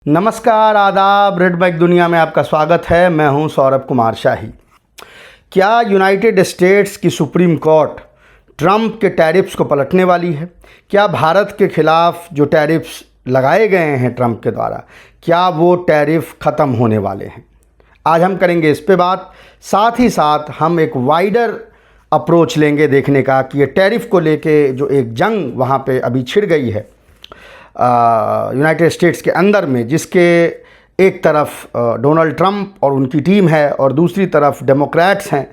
नमस्कार, आदाब। Red bike दुनिया में आपका स्वागत है। मैं हूं सौरभ कुमार शाही। क्या यूनाइटेड स्टेट्स की सुप्रीम कोर्ट ट्रंप के टैरिफ्स को पलटने वाली है? क्या भारत के खिलाफ जो टैरिफ्स लगाए गए हैं ट्रंप के द्वारा, क्या वो टैरिफ ख़त्म होने वाले हैं? आज हम करेंगे इस पे बात। साथ ही साथ हम एक वाइडर अप्रोच लेंगे देखने का कि ये टैरिफ को लेके जो एक जंग वहाँ पे अभी छिड़ गई है यूनाइटेड स्टेट्स के अंदर में, जिसके एक तरफ डोनाल्ड ट्रंप और उनकी टीम है और दूसरी तरफ डेमोक्रेट्स हैं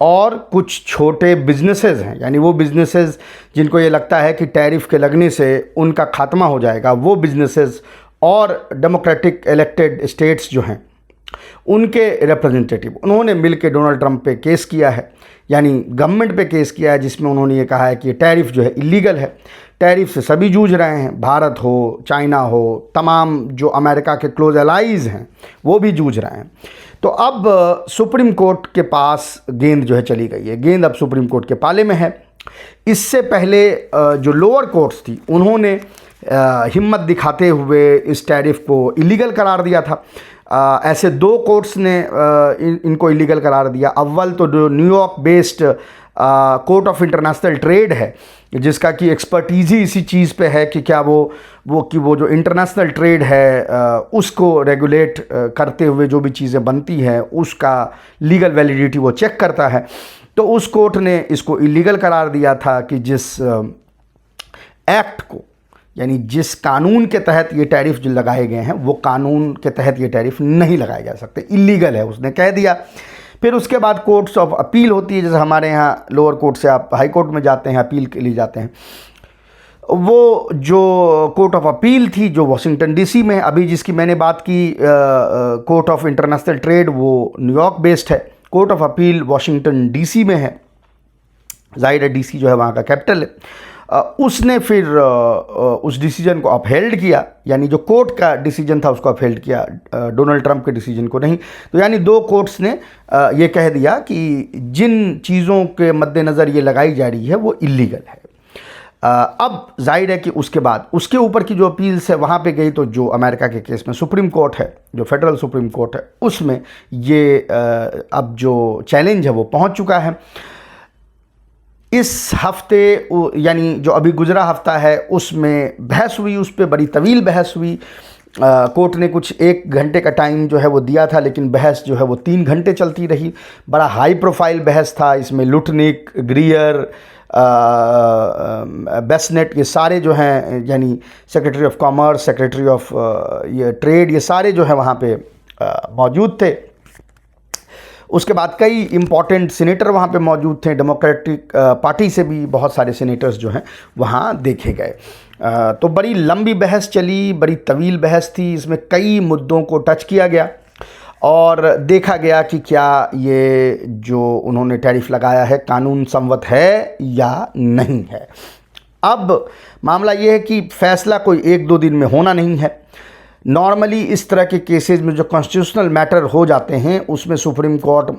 और कुछ छोटे बिजनेसेस हैं, यानी वो बिजनेसेस जिनको ये लगता है कि टैरिफ के लगने से उनका खात्मा हो जाएगा, वो बिजनेसेस और डेमोक्रेटिक इलेक्टेड स्टेट्स जो हैं उनके रिप्रेजेंटेटिव, उन्होंने मिलकर डोनाल्ड ट्रंप पे केस किया है, यानी गवर्नमेंट पे केस किया है, जिसमें उन्होंने ये कहा है कि टैरिफ जो है इलीगल है। टैरिफ से सभी जूझ रहे हैं, भारत हो, चाइना हो, तमाम जो अमेरिका के क्लोज एलाइज हैं वो भी जूझ रहे हैं। तो अब सुप्रीम कोर्ट के पास गेंद जो है चली गई है, गेंद अब सुप्रीम कोर्ट के पाले में है। इससे पहले जो लोअर कोर्ट्स थी उन्होंने हिम्मत दिखाते हुए इस टैरिफ को इलीगल करार दिया था। ऐसे दो कोर्ट्स ने इनको इलीगल करार दिया। अव्वल तो जो New York based court of international trade है, जिसका कि एक्सपर्टीज़ ही इसी चीज़ पे है कि क्या वो जो इंटरनेशनल ट्रेड है उसको रेगुलेट करते हुए जो भी चीज़ें बनती हैं उसका लीगल वैलिडिटी वो चेक करता है। तो उस कोर्ट ने इसको इलीगल करार दिया था कि जिस एक्ट को, यानी जिस कानून के तहत ये टैरिफ जो लगाए गए हैं वो कानून के तहत ये टैरिफ नहीं लगाए जा सकते, इलीगल है, उसने कह दिया। फिर उसके बाद कोर्ट्स ऑफ अपील होती है, जैसे हमारे यहाँ लोअर कोर्ट से आप हाई कोर्ट में जाते हैं, अपील के लिए जाते हैं। वो जो कोर्ट ऑफ अपील थी जो वाशिंगटन डीसी में है, अभी जिसकी मैंने बात की कोर्ट ऑफ इंटरनेशनल ट्रेड, वो न्यूयॉर्क बेस्ड है। Court of appeal Washington DC में है, जाहिर है डीसी जो है वहाँ का कैपिटल है। उसने फिर उस डिसीजन को अपहेल्ड किया, यानी जो कोर्ट का डिसीजन था उसको अपहेल्ड किया, डोनाल्ड ट्रंप के डिसीजन को नहीं। तो यानी दो कोर्ट्स ने ये कह दिया कि जिन चीज़ों के मद्देनज़र ये लगाई जा रही है वो इलीगल है। अब जाहिर है कि उसके बाद उसके ऊपर की जो अपील्स है वहाँ पे गई, तो जो अमेरिका के केस में सुप्रीम कोर्ट है, जो फेडरल सुप्रीम कोर्ट है, उसमें ये अब जो चैलेंज है वो पहुँच चुका है। इस हफ्ते, यानी जो अभी गुजरा हफ्ता है, उसमें बहस हुई, उस पर बड़ी तवील बहस हुई। कोर्ट ने कुछ 1 घंटे का टाइम जो है वो दिया था, लेकिन बहस जो है वो 3 घंटे चलती रही। बड़ा हाई प्रोफाइल बहस था। इसमें लुटनिक, ग्रीयर, बेसनेट, ये सारे जो हैं, यानी secretary of commerce, secretary of ये ट्रेड, ये सारे जो है वहाँ पे मौजूद थे। उसके बाद कई इम्पॉर्टेंट सीनेटर वहाँ पे मौजूद थे। डेमोक्रेटिक पार्टी से भी बहुत सारे सीनेटर्स जो हैं वहाँ देखे गए। तो बड़ी लंबी बहस चली, बड़ी तवील बहस थी। इसमें कई मुद्दों को टच किया गया और देखा गया कि क्या ये जो उन्होंने टैरिफ लगाया है कानून सम्मत है या नहीं है। अब मामला ये है कि फैसला कोई 1-2 दिन में होना नहीं है। नॉर्मली इस तरह के केसेस में जो कॉन्स्टिट्यूशनल मैटर हो जाते हैं उसमें सुप्रीम कोर्ट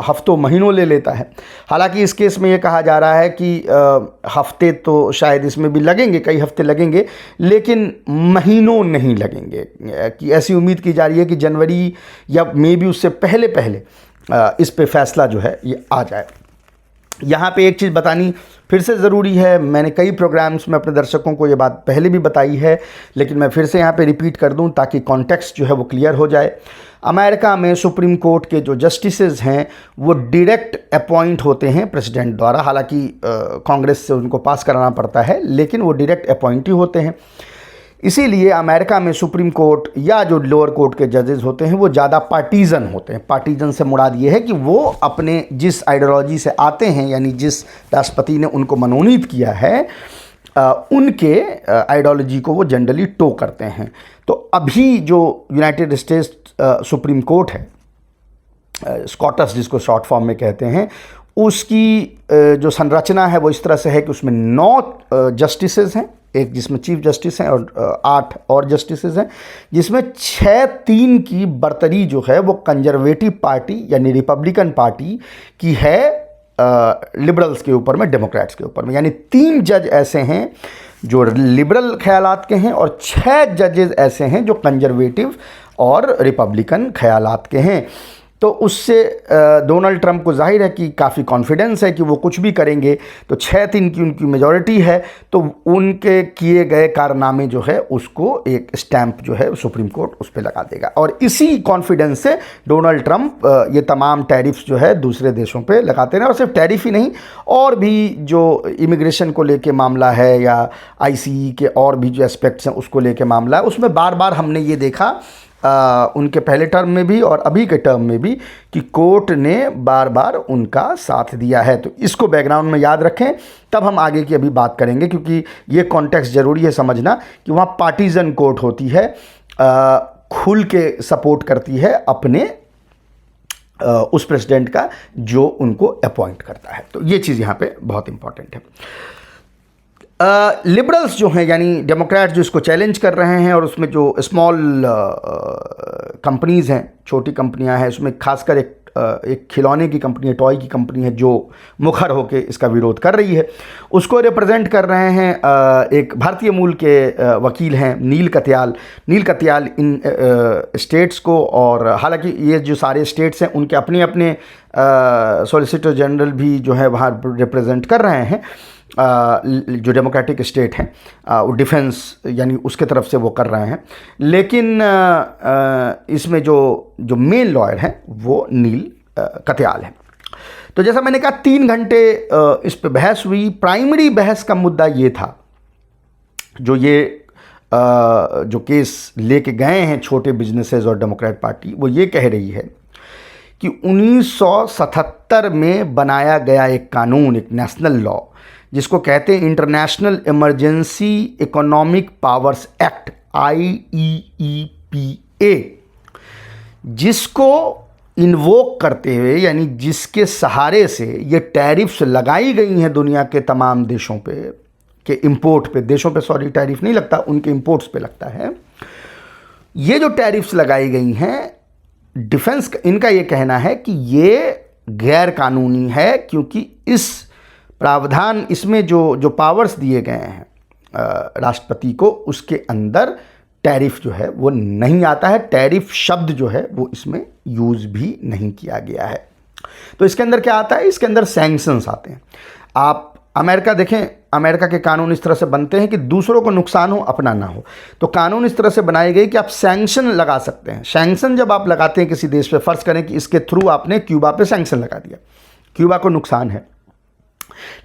हफ्तों महीनों ले लेता है। हालांकि इस केस में ये कहा जा रहा है कि हफ्ते तो शायद इसमें भी लगेंगे, कई हफ्ते लगेंगे, लेकिन महीनों नहीं लगेंगे। कि ऐसी उम्मीद की जा रही है कि जनवरी या मे बी उससे पहले पहले इस पे फैसला जो है ये आ जाए। यहाँ पे एक चीज़ बतानी फिर से ज़रूरी है। मैंने कई प्रोग्राम्स में अपने दर्शकों को ये बात पहले भी बताई है, लेकिन मैं फिर से यहाँ पे रिपीट कर दूँ ताकि कॉन्टेक्स्ट जो है वो क्लियर हो जाए। अमेरिका में सुप्रीम कोर्ट के जो जस्टिसेस हैं वो डायरेक्ट अपॉइंट होते हैं प्रेसिडेंट द्वारा। हालांकि कांग्रेस से उनको पास कराना पड़ता है, लेकिन वो डायरेक्ट अपॉइंट ही होते हैं। इसीलिए अमेरिका में सुप्रीम कोर्ट या जो लोअर कोर्ट के जजेस होते हैं वो ज़्यादा पार्टीजन होते हैं। पार्टीजन से मुराद ये है कि वो अपने जिस आइडियोलॉजी से आते हैं, यानी जिस राष्ट्रपति ने उनको मनोनीत किया है, उनके आइडियोलॉजी को वो जनरली टो करते हैं। तो अभी जो यूनाइटेड स्टेट्स सुप्रीम कोर्ट है, स्कॉटस जिसको शॉर्ट फॉर्म में कहते हैं, उसकी जो संरचना है वो इस तरह से है कि उसमें 9 जस्टिसेस हैं, एक जिसमें चीफ जस्टिस हैं और 8 और जस्टिसेस हैं, जिसमें 6-3 की बर्तरी जो है वो कंजर्वेटिव पार्टी यानी रिपब्लिकन पार्टी की है, लिबरल्स के ऊपर में, डेमोक्रेट्स के ऊपर में। यानी 3 जज ऐसे हैं जो लिबरल ख्यालात के हैं और 6 जजेस ऐसे हैं जो कंजर्वेटिव और रिपब्लिकन ख्यालात के हैं। तो उससे डोनाल्ड ट्रंप को जाहिर है कि काफ़ी कॉन्फिडेंस है कि वो कुछ भी करेंगे। तो 6-3 की उनकी मेजॉरिटी है, तो उनके किए गए कारनामे जो है उसको एक स्टैंप जो है सुप्रीम कोर्ट उस पर लगा देगा। और इसी कॉन्फिडेंस से डोनाल्ड ट्रंप ये तमाम टैरिफ्स जो है दूसरे देशों पे लगाते हैं। और सिर्फ टैरिफ ही नहीं, और भी जो इमिग्रेशन को लेके मामला है या आईसीई के और भी जो एस्पेक्ट्स हैं उसको लेके मामला है, उसमें बार बार हमने ये देखा उनके पहले टर्म में भी और अभी के टर्म में भी कि कोर्ट ने बार बार उनका साथ दिया है। तो इसको बैकग्राउंड में याद रखें, तब हम आगे की अभी बात करेंगे, क्योंकि ये कॉन्टेक्स्ट ज़रूरी है समझना कि वहाँ पार्टीजन कोर्ट होती है, खुल के सपोर्ट करती है अपने उस प्रेसिडेंट का जो उनको अपॉइंट करता है। तो ये चीज़ यहाँ पे बहुत इंपॉर्टेंट है। लिबरल्स जो हैं यानी डेमोक्रेट जो इसको चैलेंज कर रहे हैं, और उसमें जो स्मॉल कंपनीज़ हैं, छोटी कंपनियां हैं, उसमें खासकर एक खिलौने की कंपनी है, टॉय की कंपनी है जो मुखर होकर इसका विरोध कर रही है। उसको रिप्रेजेंट कर रहे हैं एक भारतीय मूल के वकील हैं नील कत्याल। नील कत्याल इन स्टेट्स को, और हालांकि ये जो सारे स्टेट्स हैं उनके अपने अपने सॉलिसिटर जनरल भी जो है वहाँ रिप्रेजेंट कर रहे हैं, जो डेमोक्रेटिक स्टेट हैं वो डिफेंस यानी उसके तरफ से वो कर रहे हैं। लेकिन इसमें जो मेन लॉयर हैं वो नील कत्याल हैं। तो जैसा मैंने कहा 3 घंटे इस पे बहस हुई। प्राइमरी बहस का मुद्दा ये था, जो जो केस लेके गए हैं छोटे बिजनेसेस और डेमोक्रेट पार्टी, वो ये कह रही है कि 1977 में बनाया गया एक कानून, एक नेशनल लॉ जिसको कहते हैं international emergency economic powers act IEEPA, जिसको इन्वोक करते हुए यानी जिसके सहारे से ये टैरिफ्स लगाई गई हैं दुनिया के तमाम देशों पे के इंपोर्ट पे, देशों पे सॉरी टैरिफ नहीं लगता, उनके इंपोर्ट्स पे लगता है। ये जो टैरिफ्स लगाई गई हैं डिफेंस, इनका ये कहना है कि ये गैर कानूनी है, क्योंकि इस प्रावधान, इसमें जो पावर्स दिए गए हैं राष्ट्रपति को, उसके अंदर टैरिफ जो है वो नहीं आता है। टैरिफ शब्द जो है वो इसमें यूज़ भी नहीं किया गया है। तो इसके अंदर क्या आता है? इसके अंदर सैंक्शंस आते हैं। आप अमेरिका देखें, अमेरिका के कानून इस तरह से बनते हैं कि दूसरों को नुकसान हो, अपना ना हो। तो कानून इस तरह से बनाए गए कि आप सैंक्शन लगा सकते हैं। सैंक्शन जब आप लगाते हैं किसी देश पे, फ़र्ज़ करें कि इसके थ्रू आपने क्यूबा पे सैंक्शन लगा दिया, क्यूबा को नुकसान है,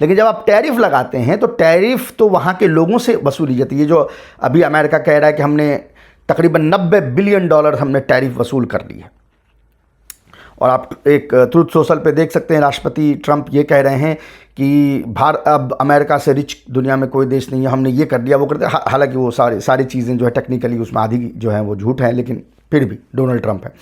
लेकिन जब आप टैरिफ लगाते हैं तो टैरिफ तो वहाँ के लोगों से वसूली जाती है। ये जो अभी अमेरिका कह रहा है कि हमने तकरीबन $90 बिलियन हमने टैरिफ वसूल कर ली है, और आप एक ट्रूथ सोशल पे देख सकते हैं राष्ट्रपति ट्रंप ये कह रहे हैं कि अब अमेरिका से रिच दुनिया में कोई देश नहीं है, हमने ये कर दिया वो कर दिया। हालांकि वो सारी चीज़ें जो है टेक्निकली उसमें आधी जो है वो झूठ है, लेकिन फिर भी डोनाल्ड ट्रंप है।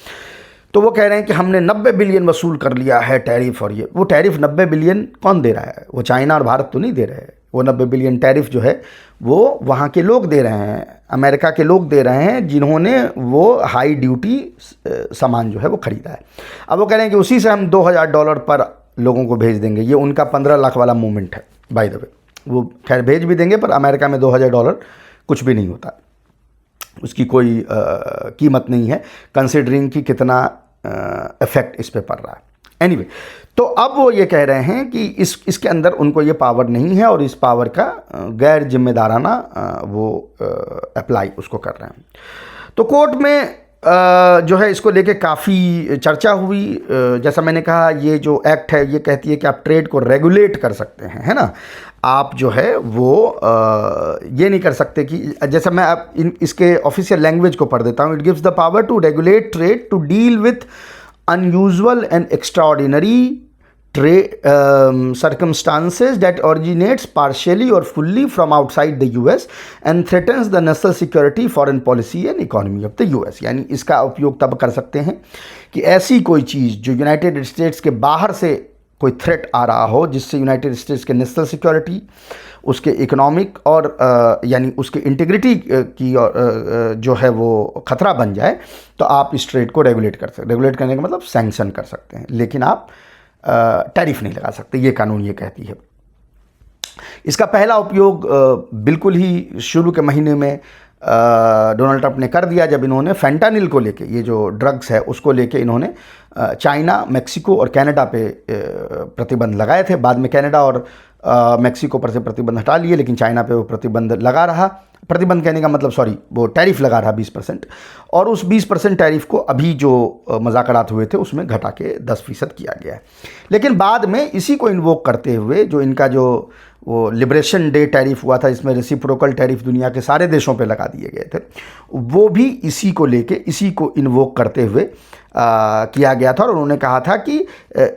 तो वो कह रहे हैं कि हमने 90 बिलियन वसूल कर लिया है टैरिफ। और ये वो टैरिफ 90 बिलियन कौन दे रहा है? वो चाइना और भारत तो नहीं दे रहे हैं। वो 90 बिलियन टैरिफ जो है वो वहाँ के लोग दे रहे हैं, अमेरिका के लोग दे रहे हैं, जिन्होंने वो हाई ड्यूटी सामान जो है वो ख़रीदा है। अब वो कह रहे हैं कि उसी से हम $2000 पर लोगों को भेज देंगे। ये उनका 15 लाख वाला मूवमेंट है बाय द वे। वो खैर भेज भी देंगे, पर अमेरिका में $2000 कुछ भी नहीं होता, उसकी कोई कीमत नहीं है कंसिडरिंग कि कितना इफेक्ट इस पे पड़ रहा है। एनीवे, तो अब वो ये कह रहे हैं कि इसके अंदर उनको ये पावर नहीं है, और इस पावर का गैर जिम्मेदाराना वो अप्लाई उसको कर रहे हैं। तो कोर्ट में जो है इसको लेके काफ़ी चर्चा हुई। जैसा मैंने कहा, ये जो एक्ट है ये कहती है कि आप ट्रेड को रेगुलेट कर सकते हैं, है ना। आप जो है वो ये नहीं कर सकते कि, जैसा मैं अब इसके ऑफिशियल लैंग्वेज को पढ़ देता हूँ। It gives the power to regulate trade to deal with unusual and extraordinary circumstances that originates partially or fully from outside the US and threatens the national security, foreign policy and economy of the US। यानी इसका उपयोग तब कर सकते हैं कि ऐसी कोई चीज़ जो यूनाइटेड स्टेट्स के बाहर से कोई थ्रेट आ रहा हो, जिससे यूनाइटेड स्टेट्स के नेशनल सिक्योरिटी, उसके इकोनॉमिक और यानी उसके इंटीग्रिटी की जो है वो ख़तरा बन जाए, तो आप इस ट्रेड को रेगुलेट कर सकते हैं। रेगुलेट करने का मतलब सैंक्शन कर सकते हैं, लेकिन आप टैरिफ नहीं लगा सकते, ये कानून ये कहती है। इसका पहला उपयोग बिल्कुल ही शुरू के महीने में डोनाल्ड ट्रंप ने कर दिया, जब इन्होंने फेंटानिल को लेके, ये जो ड्रग्स है उसको लेके इन्होंने चाइना, मेक्सिको और कनाडा पे प्रतिबंध लगाए थे। बाद में कनाडा और मेक्सिको पर से प्रतिबंध हटा लिए, लेकिन चाइना पे वो प्रतिबंध लगा रहा। प्रतिबंध कहने का मतलब, सॉरी, वो टैरिफ लगा रहा 20%, और उस 20% टैरिफ को अभी जो मुज़ाकरात हुए थे उसमें घटा के 10% किया गया है। लेकिन बाद में इसी को इन्वोक करते हुए जो इनका जो वो लिबरेशन डे टैरिफ हुआ था, इसमें रेसिप्रोकल टैरिफ दुनिया के सारे देशों पे लगा दिए गए थे, वो भी इसी को लेके, इसी को इन्वोक करते हुए किया गया था। और उन्होंने कहा था कि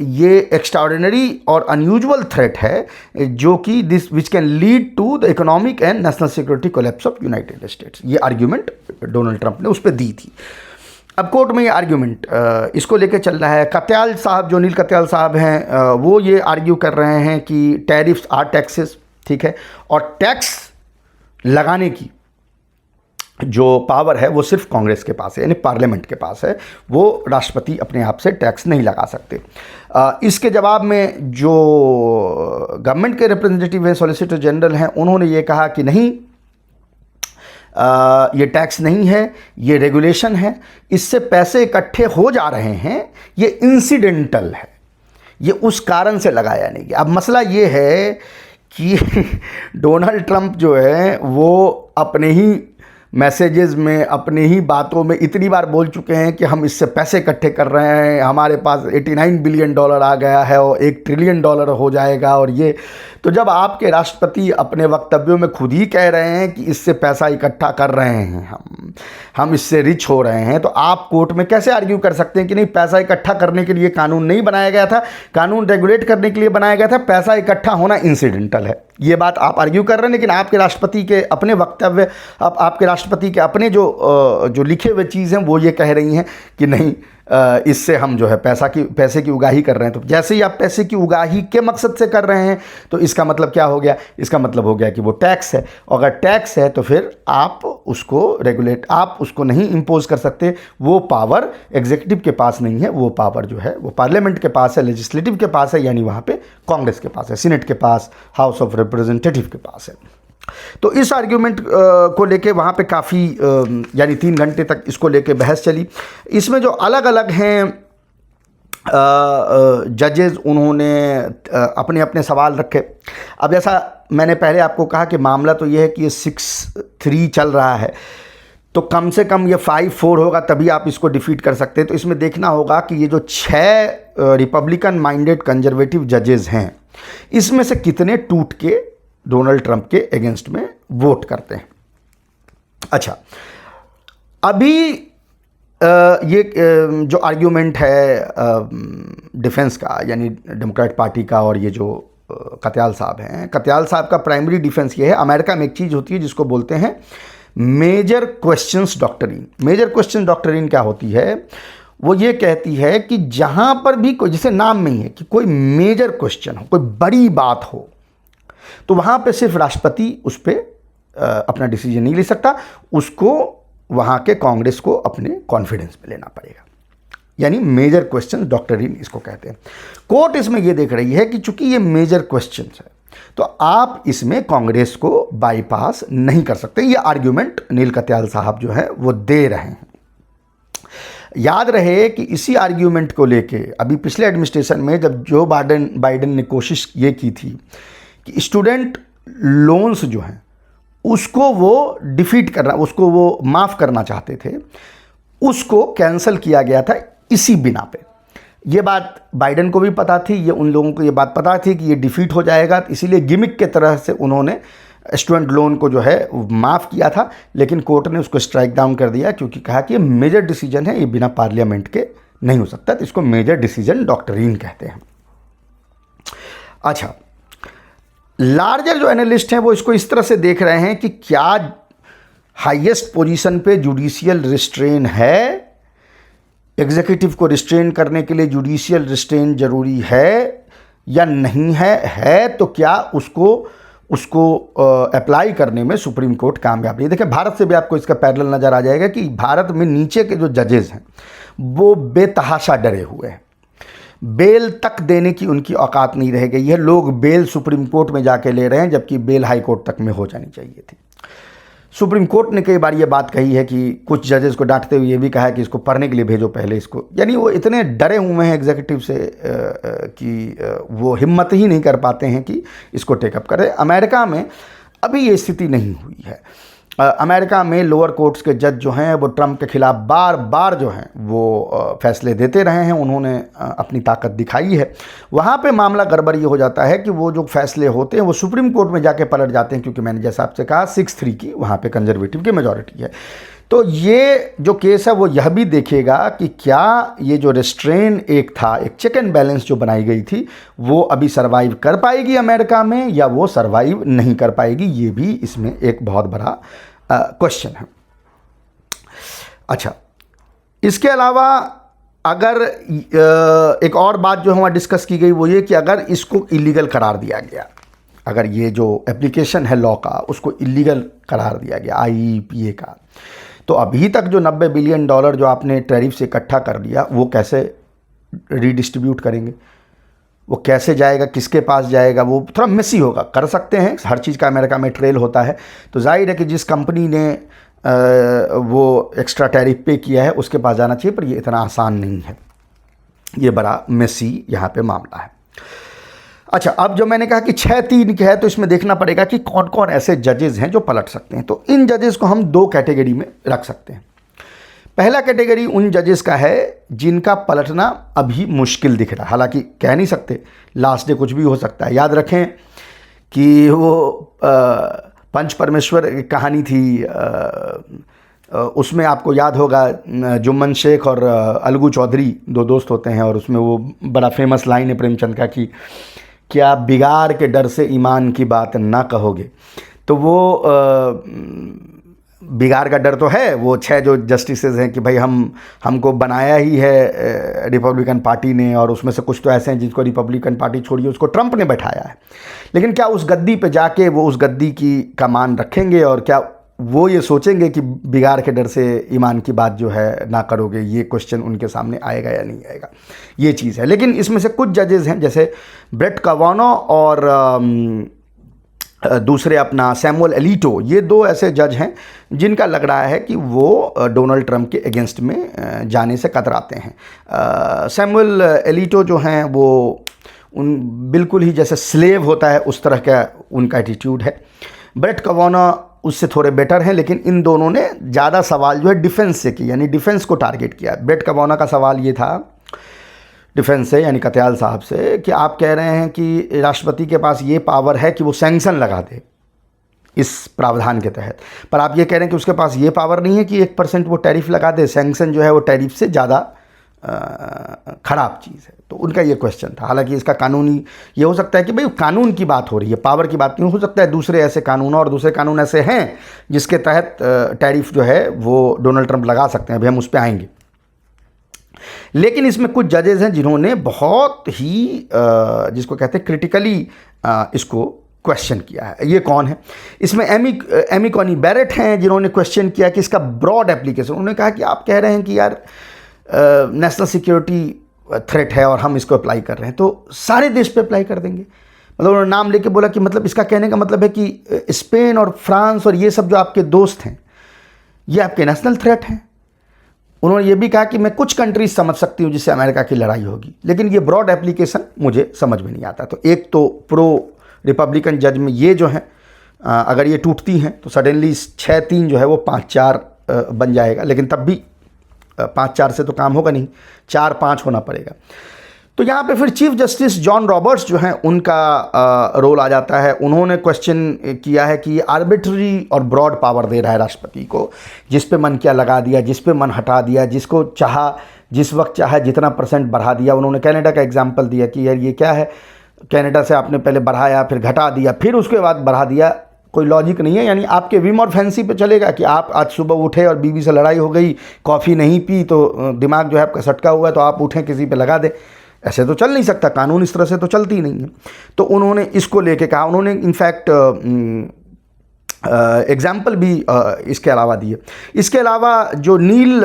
ये एक्स्ट्राऑर्डिनरी और अनयूजुअल थ्रेट है जो कि this which can lead to the economic and national security collapse of United States. ये आर्ग्यूमेंट डोनाल्ड ट्रंप ने उस पर दी थी। अब कोर्ट में ये आर्ग्यूमेंट इसको लेके चल रहा है। कत्याल साहब, जो नील कत्याल साहब हैं, वो ये आर्ग्यू कर रहे हैं कि टैरिफ्स आर टैक्सेस, ठीक है, और टैक्स लगाने की जो पावर है वो सिर्फ कांग्रेस के पास है, यानी पार्लियामेंट के पास है। वो राष्ट्रपति अपने आप से टैक्स नहीं लगा सकते। इसके जवाब में जो गवर्नमेंट के रिप्रेजेंटेटिव हैं, सॉलिसिटर जनरल हैं, उन्होंने ये कहा कि नहीं, ये टैक्स नहीं है, ये रेगुलेशन है, इससे पैसे इकट्ठे हो जा रहे हैं, ये इंसिडेंटल है, ये उस कारण से लगाया नहीं गया। अब मसला ये है कि डोनाल्ड ट्रंप जो है वो अपने ही मैसेजेस में, अपने ही बातों में इतनी बार बोल चुके हैं कि हम इससे पैसे इकट्ठे कर रहे हैं, हमारे पास $89 बिलियन आ गया है और $1 ट्रिलियन हो जाएगा। और ये तो जब आपके राष्ट्रपति अपने वक्तव्यों में खुद ही कह रहे हैं कि इससे पैसा इकट्ठा कर रहे हैं, हम इससे रिच हो रहे हैं, तो आप कोर्ट में कैसे आर्ग्यू कर सकते हैं कि नहीं, पैसा इकट्ठा करने के लिए कानून नहीं बनाया गया था, कानून रेगुलेट करने के लिए बनाया गया था, पैसा इकट्ठा होना इंसिडेंटल है। ये बात आप आर्ग्यू कर रहे हैं, लेकिन आपके राष्ट्रपति के अपने वक्तव्य, अब आपके राष्ट्रपति के अपने जो लिखे हुए चीज़ हैं वो ये कह रही हैं कि नहीं, इससे हम जो है पैसे की उगाही कर रहे हैं। तो जैसे ही आप पैसे की उगाही के मकसद से कर रहे हैं तो इसका मतलब क्या हो गया? इसका मतलब हो गया कि वो टैक्स है, और अगर टैक्स है तो फिर आप उसको रेगुलेट, आप उसको नहीं इम्पोज कर सकते। वो पावर एग्जीक्यूटिव के पास नहीं है, वो पावर जो है वो पार्लियामेंट के पास है, लेजिस्लेटिव के पास है, यानी वहाँ पे कांग्रेस के पास है, सीनेट के पास, हाउस ऑफ रिप्रेजेंटेटिव के पास है। तो इस आर्ग्यूमेंट को लेके वहाँ पे काफ़ी यानी 3 घंटे तक इसको लेके बहस चली। इसमें जो अलग अलग हैं जजेस, उन्होंने अपने अपने सवाल रखे। अब जैसा मैंने पहले आपको कहा कि मामला तो ये है कि ये 6-3 चल रहा है, तो कम से कम ये 5-4 होगा तभी आप इसको डिफीट कर सकते हैं। तो इसमें देखना होगा कि ये जो 6 रिपब्लिकन माइंडेड कंजर्वेटिव जजेस हैं, इसमें से कितने टूट के डोनाल्ड ट्रंप के अगेंस्ट में वोट करते हैं। अच्छा, अभी ये जो आर्ग्यूमेंट है डिफेंस का, यानी डेमोक्रेट पार्टी का, और ये जो कत्याल साहब हैं, कत्याल साहब का प्राइमरी डिफेंस ये है, अमेरिका में एक चीज़ होती है जिसको बोलते हैं major questions doctrine. Major question doctrine क्या होती है? वो ये कहती है कि जहाँ पर भी कोई, जैसे नाम में ही है कि कोई मेजर क्वेश्चन हो, कोई बड़ी बात हो, तो वहाँ पे सिर्फ राष्ट्रपति उस पर अपना डिसीजन नहीं ले सकता, उसको वहाँ के कांग्रेस को अपने कॉन्फिडेंस पे लेना पड़ेगा। यानी मेजर क्वेश्चन डॉक्ट्रिन इसको कहते हैं। कोर्ट इसमें ये देख रही है कि चूंकि ये मेजर क्वेश्चन है तो आप इसमें कांग्रेस को बाईपास नहीं कर सकते। ये आर्ग्यूमेंट नील कत्याल साहब जो है वो दे रहे हैं। याद रहे कि इसी आर्ग्यूमेंट को लेके अभी पिछले एडमिनिस्ट्रेशन में जब जो बाइडेन ने कोशिश ये की थी कि स्टूडेंट लोन्स जो हैं उसको वो डिफीट करना, उसको वो माफ़ करना चाहते थे, उसको कैंसिल किया गया था इसी बिना पे। ये बात बाइडेन को भी पता थी, ये उन लोगों को ये बात पता थी कि ये डिफीट हो जाएगा, इसीलिए गिमिक के तरह से उन्होंने स्टूडेंट लोन को जो है माफ़ किया था। लेकिन कोर्ट ने उसको स्ट्राइक डाउन कर दिया, क्योंकि कहा कि ये मेजर डिसीजन है, ये बिना पार्लियामेंट के नहीं हो सकता, तो इसको मेजर डिसीजन डॉक्ट्रिन कहते हैं। अच्छा, लार्जर जो एनालिस्ट हैं वो इसको इस तरह से देख रहे हैं कि क्या हाईएस्ट पोजीशन पे जुडिशियल रिस्ट्रेन है, एग्जीक्यूटिव को रिस्ट्रेन करने के लिए जुडिशियल रिस्ट्रेन जरूरी है या नहीं है तो क्या उसको अप्लाई करने में सुप्रीम कोर्ट कामयाब है। देखिए, भारत से भी आपको इसका पैरेलल नज़र आ जाएगा कि भारत में नीचे के जो जजेस हैं वो बेतहाशा डरे हुए हैं। बेल तक देने की उनकी औकात नहीं रह गई है। लोग बेल सुप्रीम कोर्ट में जाके ले रहे हैं, जबकि बेल हाई कोर्ट तक में हो जानी चाहिए थी। सुप्रीम कोर्ट ने कई बार ये बात कही है कि कुछ जजेस को डांटते हुए ये भी कहा है कि इसको पढ़ने के लिए भेजो पहले इसको, यानी वो इतने डरे हुए हैं एग्जीक्यूटिव से कि वो हिम्मत ही नहीं कर पाते हैं कि इसको टेकअप करें। अमेरिका में अभी ये स्थिति नहीं हुई है। अमेरिका में लोअर कोर्ट्स के जज जो हैं वो ट्रंप के खिलाफ बार बार जो हैं वो फैसले देते रहे हैं, उन्होंने अपनी ताकत दिखाई है। वहाँ पे मामला गड़बड़ ये हो जाता है कि वो जो फैसले होते हैं वो सुप्रीम कोर्ट में जाके पलट जाते हैं, क्योंकि मैंने जैसा आपसे कहा 6-3 की वहाँ पे कंजर्वेटिव की मेजॉरिटी है। तो ये जो केस है वो यह भी देखेगा कि क्या ये जो रिस्ट्रेन एक था, एक चेक एंड बैलेंस जो बनाई गई थी, वो अभी सर्वाइव कर पाएगी अमेरिका में या वो सर्वाइव नहीं कर पाएगी। ये भी इसमें एक बहुत बड़ा क्वेश्चन है। अच्छा, इसके अलावा अगर एक और बात जो हमारा डिस्कस की गई वो ये कि अगर इसको इलीगल करार दिया गया, अगर ये जो एप्लीकेशन है लॉ का उसको इलीगल करार दिया गया IEEPA का, तो अभी तक जो $90 बिलियन जो आपने टैरिफ से इकट्ठा कर लिया वो कैसे रीडिस्ट्रीब्यूट करेंगे, वो कैसे जाएगा, किसके पास जाएगा, वो थोड़ा मेसी होगा। कर सकते हैं, हर चीज़ का अमेरिका में ट्रेल होता है, तो जाहिर है कि जिस कंपनी ने वो एक्स्ट्रा टैरिफ पे किया है उसके पास जाना चाहिए, पर ये इतना आसान नहीं है। ये बड़ा मेसी यहाँ पे मामला है। अच्छा, अब जो मैंने कहा कि 6-3 है, तो इसमें देखना पड़ेगा कि कौन कौन ऐसे जजेस हैं जो पलट सकते हैं। तो इन जजेस को हम 2 कैटेगरी में रख सकते हैं। पहला कैटेगरी उन जजेस का है जिनका पलटना अभी मुश्किल दिख रहा है, हालांकि कह नहीं सकते, लास्ट डे कुछ भी हो सकता है। याद रखें कि वो पंच परमेश्वर की कहानी थी, उसमें आपको याद होगा जुम्मन शेख और अलगू चौधरी 2 दोस्त होते हैं, और उसमें वो बड़ा फेमस लाइन है प्रेमचंद का कि क्या बिगाड़ के डर से ईमान की बात ना कहोगे। तो वो बिगाड़ का डर तो है, वो 6 जो जस्टिसेज हैं कि भाई हमको बनाया ही है रिपब्लिकन पार्टी ने, और उसमें से कुछ तो ऐसे हैं जिसको रिपब्लिकन पार्टी छोड़िए उसको ट्रंप ने बैठाया है। लेकिन क्या उस गद्दी पे जाके वो उस गद्दी की कमान रखेंगे, और क्या वो ये सोचेंगे कि बिगाड़ के डर से ईमान की बात जो है ना करोगे, ये क्वेश्चन उनके सामने आएगा या नहीं आएगा, ये चीज़ है। लेकिन इसमें से कुछ जजेस हैं जैसे ब्रेट कवानो और दूसरे अपना सैमुअल एलिटो, ये 2 ऐसे जज हैं जिनका लग रहा है कि वो डोनाल्ड ट्रंप के अगेंस्ट में जाने से कतराते हैं। सैमुअल एलिटो जो हैं वो उन बिल्कुल ही जैसे स्लेव होता है उस तरह का उनका एटीट्यूड है। ब्रेट कवानो उससे थोड़े बेटर हैं, लेकिन इन दोनों ने ज़्यादा सवाल जो है डिफेंस से की, यानी डिफेंस को टारगेट किया। ब्रेट कवानो का सवाल ये था डिफेंस से, यानी कत्याल साहब से, कि आप कह रहे हैं कि राष्ट्रपति के पास ये पावर है कि वो सैंक्शन लगा दे इस प्रावधान के तहत, पर आप ये कह रहे हैं कि उसके पास ये पावर नहीं है कि 1% वो टैरिफ लगा दे। सैंक्शन जो है वो टैरिफ से ज़्यादा ख़राब चीज़ है। तो उनका ये क्वेश्चन था। हालांकि इसका कानूनी ये हो सकता है कि भाई कानून की बात हो रही है, पावर की बात नहीं हो सकता है, दूसरे ऐसे कानून और दूसरे कानून ऐसे हैं जिसके तहत टैरिफ जो है वो डोनाल्ड ट्रंप लगा सकते हैं। अभी हम उस पर आएंगे। लेकिन इसमें कुछ जजेस हैं जिन्होंने बहुत ही जिसको कहते हैं क्रिटिकली इसको क्वेश्चन किया है। ये कौन है? इसमें एमी कॉनी बैरेट हैं जिन्होंने क्वेश्चन किया कि इसका ब्रॉड एप्लीकेशन। उन्होंने कहा कि आप कह रहे हैं कि यार नेशनल सिक्योरिटी थ्रेट है और हम इसको अप्लाई कर रहे हैं, तो सारे देश पे अप्लाई कर देंगे। मतलब उन्होंने नाम लेके बोला कि मतलब इसका कहने का मतलब है कि स्पेन और फ्रांस और ये सब जो आपके दोस्त हैं ये आपके नेशनल थ्रेट हैं। उन्होंने ये भी कहा कि मैं कुछ कंट्रीज समझ सकती हूँ जिससे अमेरिका की लड़ाई होगी, लेकिन ये ब्रॉड एप्लीकेशन मुझे समझ में नहीं आता। तो एक तो प्रो रिपब्लिकन जज में ये जो हैं अगर ये टूटती हैं तो सडनली 6-3 जो है वो 5-4 बन जाएगा, लेकिन तब भी 5-4 से तो काम होगा नहीं, 4-5 होना पड़ेगा। तो यहाँ पे फिर चीफ जस्टिस जॉन रॉबर्ट्स जो हैं उनका रोल आ जाता है। उन्होंने क्वेश्चन किया है कि आर्बिट्ररी और ब्रॉड पावर दे रहा है राष्ट्रपति को, जिस पे मन किया लगा दिया, जिस पे मन हटा दिया, जिसको चाहा जिस वक्त चाहा जितना % बढ़ा दिया। उन्होंने कनाडा का एग्जाम्पल दिया कि यार ये क्या है, कनाडा से आपने पहले बढ़ाया फिर घटा दिया फिर उसके बाद बढ़ा दिया, कोई लॉजिक नहीं है। यानी आपके विम और फैंसी पे चलेगा कि आप आज सुबह उठे और बीवी से लड़ाई हो गई, कॉफ़ी नहीं पी तो दिमाग जो है आपका सटका हुआ है, तो आप उठें किसी पे लगा दें, ऐसे तो चल नहीं सकता, कानून इस तरह से तो चलती नहीं है। तो उन्होंने इसको लेके कहा, उन्होंने इनफैक्ट एग्जाम्पल भी इसके अलावा दिए। इसके अलावा जो नील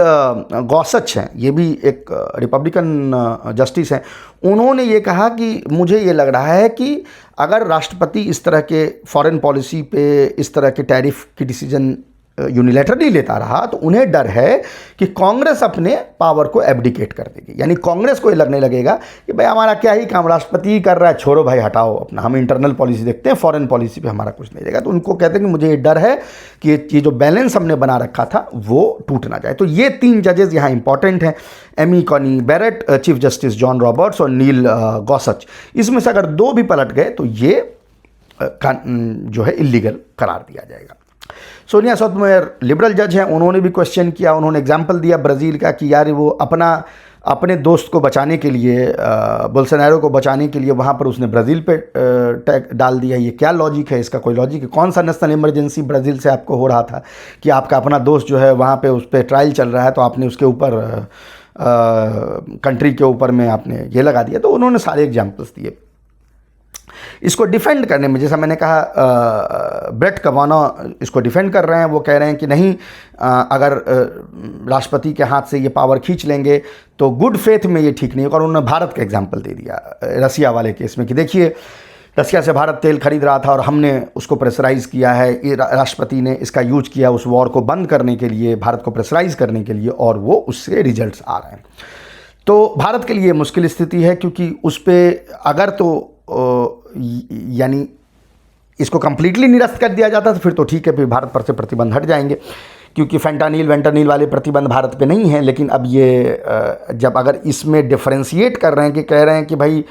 गौसच हैं, ये भी एक रिपब्लिकन जस्टिस हैं, उन्होंने ये कहा कि मुझे ये लग रहा है कि अगर राष्ट्रपति इस तरह के फॉरेन पॉलिसी पे इस तरह के टैरिफ की डिसीजन यूनिलैटरली लेता रहा तो उन्हें डर है कि कांग्रेस अपने पावर को एब्डिकेट कर देगी। यानी कांग्रेस को ये लगने लगेगा कि भाई हमारा क्या ही काम, राष्ट्रपति ही कर रहा है, छोड़ो भाई, हटाओ अपना, हम इंटरनल पॉलिसी देखते हैं, फॉरेन पॉलिसी पे हमारा कुछ नहीं रहेगा। तो उनको कहते हैं कि मुझे ये डर है कि ये जो बैलेंस हमने बना रखा था वो टूट ना जाए। तो ये 3 जजेस यहाँ इंपॉर्टेंट हैं, Amy Coney Barrett, chief justice John Roberts और नील गौसच। इसमें से अगर 2 भी पलट गए तो ये जो है इलीगल करार दिया जाएगा। सोनिया सोटोमेयर लिबरल जज हैं, उन्होंने भी क्वेश्चन किया, उन्होंने एग्जाम्पल दिया ब्राज़ील का कि यार वो अपने दोस्त को बचाने के लिए, बोल्सोनारो को बचाने के लिए वहाँ पर उसने ब्राज़ील पे टैग डाल दिया। ये क्या लॉजिक है, इसका कोई लॉजिक है? कौन सा नेशनल इमरजेंसी ब्राज़ील से आपको हो रहा था कि आपका अपना दोस्त जो है वहाँ पे उस पर ट्रायल चल रहा है तो आपने उसके ऊपर कंट्री के ऊपर में आपने ये लगा दिया। तो उन्होंने सारे एग्जाम्पल्स दिए। इसको डिफेंड करने में, जैसा मैंने कहा, ब्रेट कवानो इसको डिफेंड कर रहे हैं। वो कह रहे हैं कि नहीं, अगर राष्ट्रपति के हाथ से ये पावर खींच लेंगे तो गुड फेथ में ये ठीक नहीं होगा। और उन्होंने भारत का एग्जांपल दे दिया रसिया वाले केस में कि देखिए, रसिया से भारत तेल खरीद रहा था और हमने उसको प्रेशराइज़ किया है, राष्ट्रपति ने इसका यूज किया उस वॉर को बंद करने के लिए, भारत को प्रेशराइज़ करने के लिए, और वो उससे रिजल्ट्स आ रहे हैं। तो भारत के लिए मुश्किल स्थिति है, क्योंकि उस पर अगर तो यानी इसको कंप्लीटली निरस्त कर दिया जाता तो फिर तो ठीक है, फिर भारत पर से प्रतिबंध हट जाएंगे, क्योंकि फेंटानिल वेंटानिल वाले प्रतिबंध भारत पे नहीं है। लेकिन अब ये जब अगर इसमें डिफरेंशिएट कर रहे हैं कि कह रहे हैं कि भाई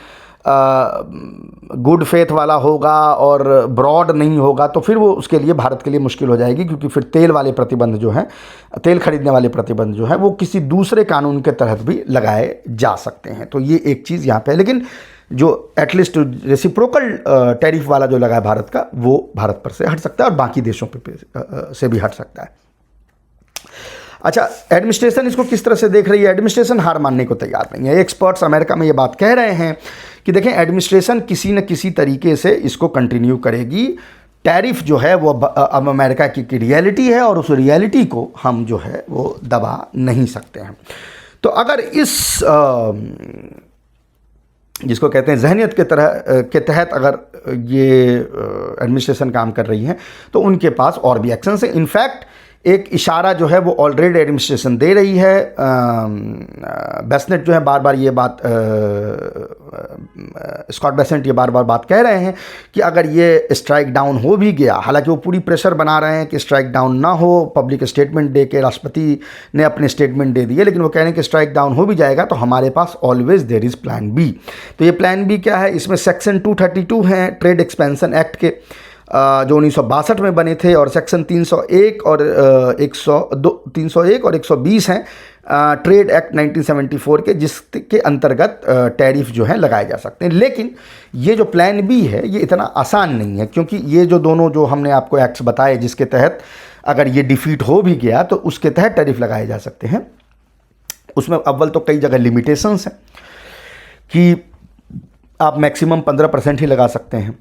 गुड फेथ वाला होगा और ब्रॉड नहीं होगा, तो फिर वो उसके लिए भारत के लिए मुश्किल हो जाएगी, क्योंकि फिर तेल वाले प्रतिबंध जो हैं, तेल खरीदने वाले प्रतिबंध जो है वो किसी दूसरे कानून के तहत भी लगाए जा सकते हैं। तो ये एक चीज़ यहाँ पे है। लेकिन जो एटलीस्ट रेसिप्रोकल टैरिफ वाला जो लगा है भारत का, वो भारत पर से हट सकता है और बाकी देशों पे से भी हट सकता है। अच्छा, एडमिनिस्ट्रेशन इसको किस तरह से देख रही है? एडमिनिस्ट्रेशन हार मानने को तैयार नहीं है। एक्सपर्ट्स अमेरिका में ये बात कह रहे हैं कि देखें, एडमिनिस्ट्रेशन किसी न किसी तरीके से इसको कंटिन्यू करेगी। टैरिफ जो है वो अब अमेरिका की रियलिटी है और उस रियलिटी को हम जो है वो दबा नहीं सकते हैं। तो अगर इस जिसको कहते हैं जहनियत के तहत अगर ये एडमिनिस्ट्रेशन काम कर रही है तो उनके पास और भी एक्शंस हैं। इनफैक्ट एक इशारा जो है वो ऑलरेडी एडमिनिस्ट्रेशन दे रही है। बेसेंट जो है बार बार ये बात, स्कॉट बेसेंट ये बार बार बात कह रहे हैं कि अगर ये स्ट्राइक डाउन हो भी गया, हालांकि वो पूरी प्रेशर बना रहे हैं कि स्ट्राइक डाउन ना हो, पब्लिक स्टेटमेंट दे के राष्ट्रपति ने अपने स्टेटमेंट दे दिए, लेकिन वो कह रहे हैं कि स्ट्राइक डाउन हो भी जाएगा तो हमारे पास always there is plan B. तो ये प्लान बी क्या है? इसमें सेक्शन 232 हैं ट्रेड एक्सपेंशन एक्ट के, जो 1962 में बने थे, और सेक्शन 301 और 120 हैं ट्रेड एक्ट 1974 के, जिसके अंतर्गत टैरिफ जो है लगाए जा सकते हैं। लेकिन ये जो प्लान बी है ये इतना आसान नहीं है, क्योंकि ये जो दोनों जो हमने आपको एक्ट्स बताए जिसके तहत अगर ये डिफीट हो भी गया तो उसके तहत टैरिफ लगाए जा सकते हैं, उसमें अव्वल तो कई जगह लिमिटेशंस हैं कि आप मैक्सिमम 15% ही लगा सकते हैं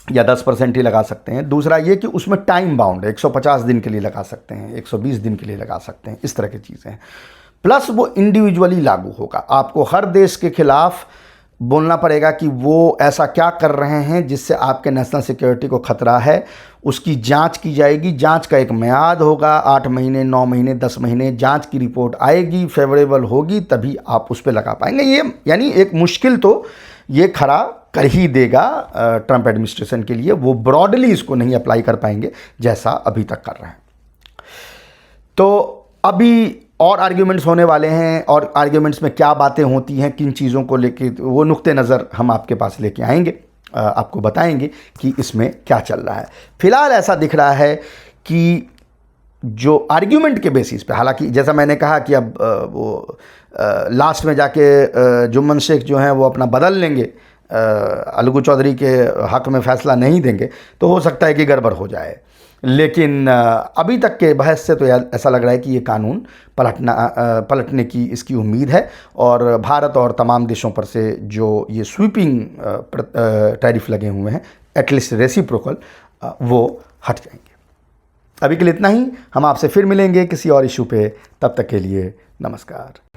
या 10% ही लगा सकते हैं। दूसरा ये कि उसमें टाइम बाउंड है, 150 दिन के लिए लगा सकते हैं, 120 दिन के लिए लगा सकते हैं, इस तरह की चीज़ें हैं। प्लस वो इंडिविजुअली लागू होगा। आपको हर देश के खिलाफ बोलना पड़ेगा कि वो ऐसा क्या कर रहे हैं जिससे आपके नेशनल सिक्योरिटी को खतरा है, उसकी जांच की जाएगी। जांच का एक म्याद होगा, 8 महीने, 9 महीने, 10 महीने, जांच की रिपोर्ट आएगी, फेवरेबल होगी, तभी आप उस पर लगा पाएंगे। ये यानी एक मुश्किल तो ये खड़ा कर ही देगा ट्रंप एडमिनिस्ट्रेशन के लिए। वो ब्रॉडली इसको नहीं अप्लाई कर पाएंगे जैसा अभी तक कर रहे हैं। तो अभी और आर्ग्यूमेंट्स होने वाले हैं, और आर्ग्यूमेंट्स में क्या बातें होती हैं, किन चीज़ों को लेके, वो नुक्ते नज़र हम आपके पास लेके आएंगे, आपको बताएंगे कि इसमें क्या चल रहा है। फिलहाल ऐसा दिख रहा है कि जो आर्ग्यूमेंट के बेसिस पे, हालांकि जैसा मैंने कहा कि अब वो लास्ट में जाके जुम्मन शेख जो हैं वो अपना बदल लेंगे, अलगू चौधरी के हक़ में फ़ैसला नहीं देंगे, तो हो सकता है कि गड़बड़ हो जाए। लेकिन अभी तक के बहस से तो ऐसा लग रहा है कि ये कानून पलटने की इसकी उम्मीद है, और भारत और तमाम देशों पर से जो ये स्वीपिंग टैरिफ लगे हुए हैं, एटलीस्ट रेसिप्रोकल, वो हट जाएंगे। अभी के लिए इतना ही, हम आपसे फिर मिलेंगे किसी और इशू पे। तब तक के लिए नमस्कार।